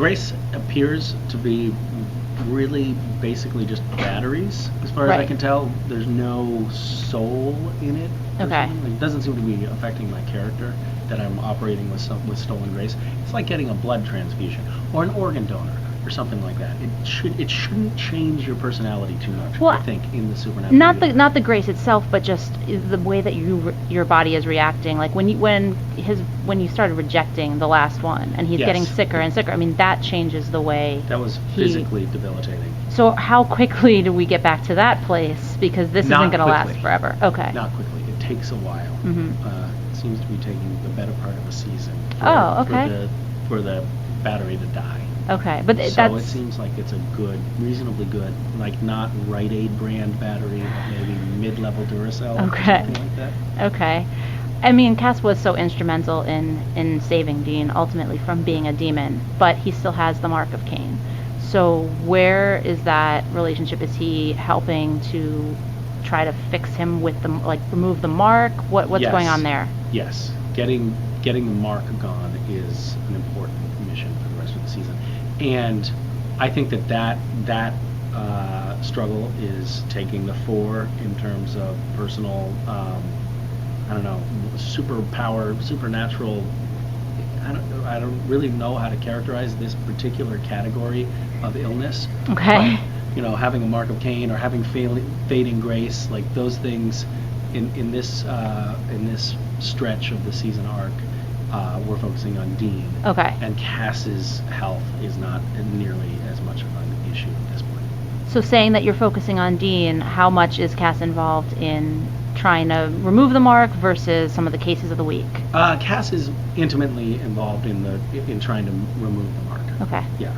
Grace appears to be really basically just batteries, as far as I can tell. There's no soul in it. Okay. Like, it doesn't seem to be affecting my character that I'm operating with stolen grace. It's like getting a blood transfusion or an organ donor or something like that. It shouldn't change your personality too much. Well, I think in the supernatural. Not the grace itself, but just the way that your body is reacting. Like when you started rejecting the last one, and he's getting sicker and sicker. I mean, that changes the way. That was physically debilitating. So how quickly do we get back to that place? Because this isn't going to last forever. Okay. Not quickly. It takes a while. It seems to be taking the better part of a season. For the battery to die. Okay, but so it seems like it's a reasonably good, like not Rite Aid brand battery, but maybe mid-level Duracell or something like that. Okay. I mean, Cass was so instrumental in saving Dean ultimately from being a demon, but he still has the mark of Cain. So where is that relationship? Is he helping to try to fix him with remove the mark? What's going on there? Yes, getting the mark gone is an important mission for the rest of the season. And I think that struggle is taking the fore in terms of personal, supernatural. I don't really know how to characterize this particular category of illness. Okay. But, having a mark of Cain or having fading grace, like those things, in this stretch of the season arc. We're focusing on Dean. Okay. And Cass's health is not nearly as much of an issue at this point. So saying that you're focusing on Dean, how much is Cass involved in trying to remove the mark versus some of the cases of the week? Cass is intimately involved in trying to remove the mark. Okay. Yeah.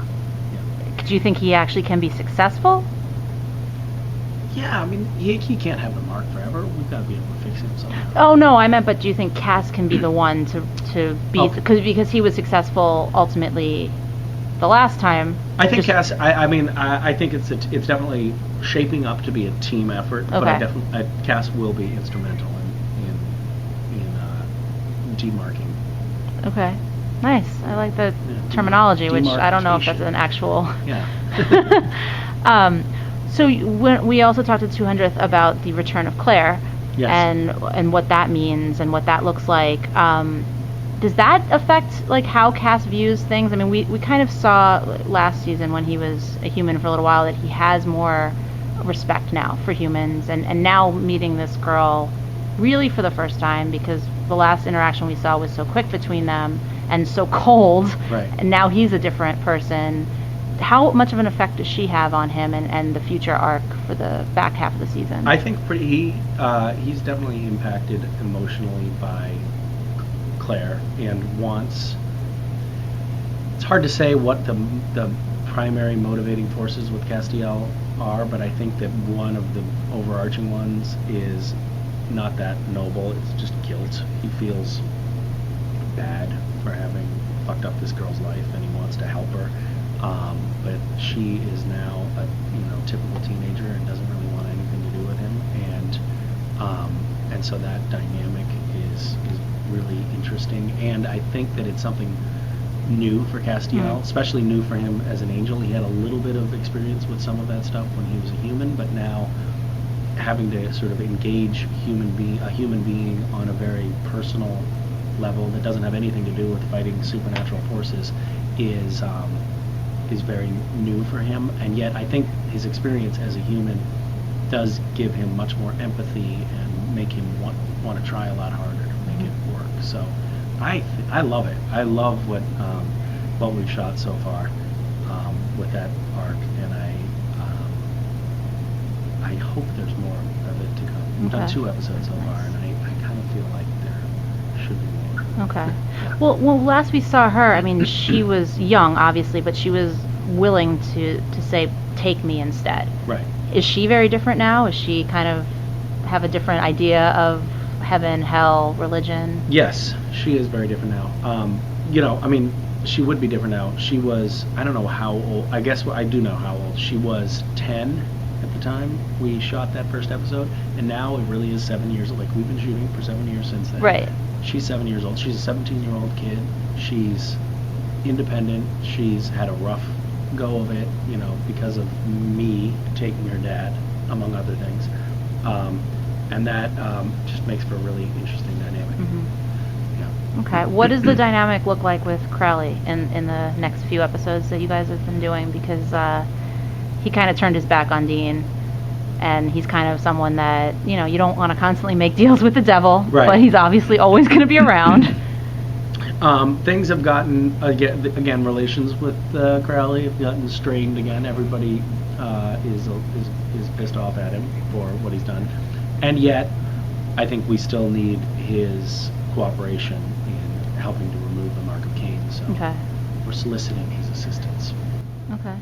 Do you think he actually can be successful? Yeah, I mean, he can't have the mark forever. We've got to be able to fix him somehow. Oh, no, I meant, but do you think Cass can be the one to be, because he was successful ultimately the last time? I think Cass, I think it's definitely shaping up to be a team effort, but Cass will be instrumental in demarking. Okay. Nice. I like the terminology, which I don't know if that's an actual... Yeah. So we also talked at 200th about the return of Claire, and what that means and what that looks like. Does that affect like how Cass views things? I mean, we kind of saw last season when he was a human for a little while that he has more respect now for humans, and now meeting this girl really for the first time, because the last interaction we saw was so quick between them and so cold, and now he's a different person. How much of an effect does she have on him and the future arc for the back half of the season? I think he's definitely impacted emotionally by Claire and wants. It's hard to say what the primary motivating forces with Castile are, but I think that one of the overarching ones is not that noble. It's just guilt. He feels bad for having fucked up this girl's life, and he wants to help her. But she is now a typical teenager and doesn't really want anything to do with him, and so that dynamic is really interesting. And I think that it's something new for Castiel, especially new for him as an angel. He had a little bit of experience with some of that stuff when he was a human, but now having to sort of engage a human being on a very personal level that doesn't have anything to do with fighting supernatural forces is very new for him. And yet I think his experience as a human does give him much more empathy and make him want to try a lot harder to make it work. So I love it. I love what we've shot so far with that arc, and I hope there's more of it to come. We've done 2 episodes so far, and I kind of feel like there should be more. Okay. Well, last we saw her, I mean, she was young, obviously, but she was willing to say, take me instead. Right. Is she very different now? Is she kind of have a different idea of heaven, hell, religion? Yes, she is very different now. I mean, she would be different now. She was, I don't know how old, I guess I do know how old. She was 10 at the time we shot that first episode, and now it really is 7 years. Like, we've been shooting for 7 years since then. Right. She's 7 years old. She's a 17-year-old kid. She's independent. She's had a rough go of it, you know, because of me taking her dad, among other things. And that just makes for a really interesting dynamic. Yeah. Okay. What does the dynamic look like with Crowley in the next few episodes that you guys have been doing? Because he kind of turned his back on Dean, and he's kind of someone that, you know, you don't want to constantly make deals with the devil, right. But he's obviously always going to be around. Things have gotten, again, relations with Crowley have gotten strained again. Everybody is pissed off at him for what he's done. And yet, I think we still need his cooperation in helping to remove the mark of Cain. So okay. we're soliciting his assistance. Okay.